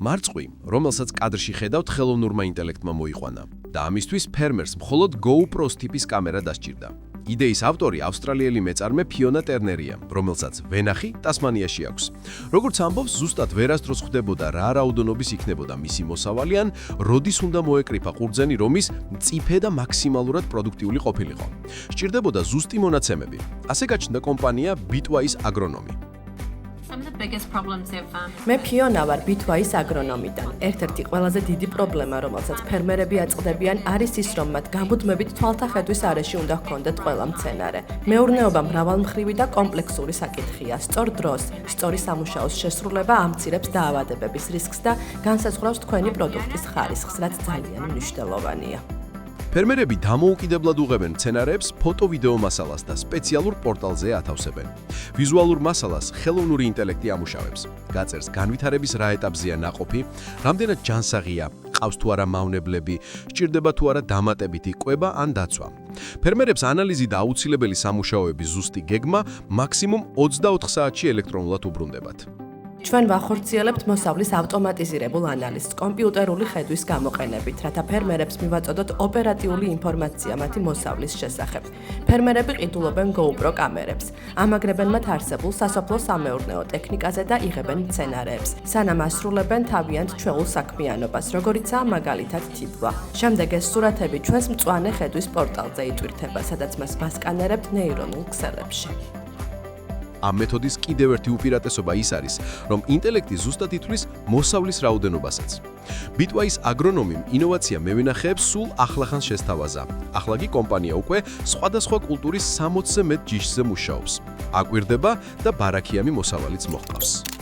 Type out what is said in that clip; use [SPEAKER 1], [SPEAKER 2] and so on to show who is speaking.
[SPEAKER 1] მარწყვი, რომელსაც კადრში ხედავთ, ხელოვნურმა ინტელექტმა მოიყვანა და ამისთვის ფერმერს მხოლოდ GoPro ტიპის კამერა დასჭირდა. იდეის ავტორი ავსტრალიელი მეწარმე ფიონა ტერნერია, რომელსაც ვენახი ტასმანიაში აქვს. როგორც ამბობს, ზუსტად ვერასდროს ხვდებოდა რა რაოდენობის იქნებოდა მისი მოსავალი ან როდის უნდა მოეკრიფა ყურძენი, რომ ის მწიფე და მაქსიმალურად პროდუქტიული ყოფილიყო. სჭირდებოდა ზუსტი მონაცემები. ასე გაჩნდა კომპანია Bitwise აგრონომი.
[SPEAKER 2] მე ფიონა ვარ Bitwise აგრონომიდან. ერთ-ერთი ყველაზე დიდი პრობლემა, რომელსაც ფერმერები აწყდებიან, არის ის, რომ მათ გამუდმებით თვალთახედვის არეში უნდა ჰქონდეთ ყველა მცენარე. მეურნეობა მრავალმხრივი და კომპლექსური საკითხია. სწორ დროს, სწორი სამუშაოს შესრულება ამცირებს დაავადებების რისკს და განსაზღვრავს თქვენი პროდუქტის ხარისხს, რაც ძალიან მნიშვნელოვანია.
[SPEAKER 1] ფერმერები დამოუკიდებლად უღებენ მცენარეებს ფოტო-ვიდეო მასალას და სპეციალურ პორტალზე ათავსებენ. ვიზუალურ მასალას ხელოვნური ინტელექტი ამუშავებს. გაწერს განვითარების რა ეტაპზეა ნაყოფი, რამდენად ჯანსაღია, ყავს თუ არა მავნებლები, სჭირდება თუ არა დამატებითი კვება ან დაცვა. ფერმერებს ანალიზი და აუცილებელი სამუშაოების ზუსტი გეგმა მაქსიმუმ 24 საათში ელექტრონულად უბრუნდებათ.
[SPEAKER 2] ჩვენ ვახორციელებთ მოსავლის ავტომატიზირებულ ანალიზს კომპიუტერული ხედვის გამოყენებით, რათა ფერმერებს მივაწოდოთ ოპერატიული ინფორმაცია მათი მოსავლის შესახებ. ფერმერები ყიდულობენ GoPro კამერებს, ამაგრებენ მათ არსებულ სასოფლო სამეურნეო ტექნიკაზე და იღებენ მცენარეებს, სანამ ასრულებენ თავიანთ ჩვეულ საქმიანობას, როგორიცაა მაგალითად თიბვა. შემდეგ ეს სურათები ჩვენს მწვანე ხედვის პორტალზე იტვირთება, სადაც მას ვასკანერებთ ნეირონულ ქსელებში.
[SPEAKER 1] ამ მეთოდის კიდევ ერთი უპირატესობა ის არის, რომ ინტელექტი ზუსტად ითვლის მოსავლის რაოდენობასაც. Bitwise აგრონომიმ ინოვაცია მევენახეებს სულ ახლახანს შესთავაზა. ახლა კი კომპანია უკვე სხვადასხვა კულტურის 60-ზე მეტ ჯიშზე მუშაობს. აკვირდება და ბარაქიანი მოსავალიც მოჰყავს.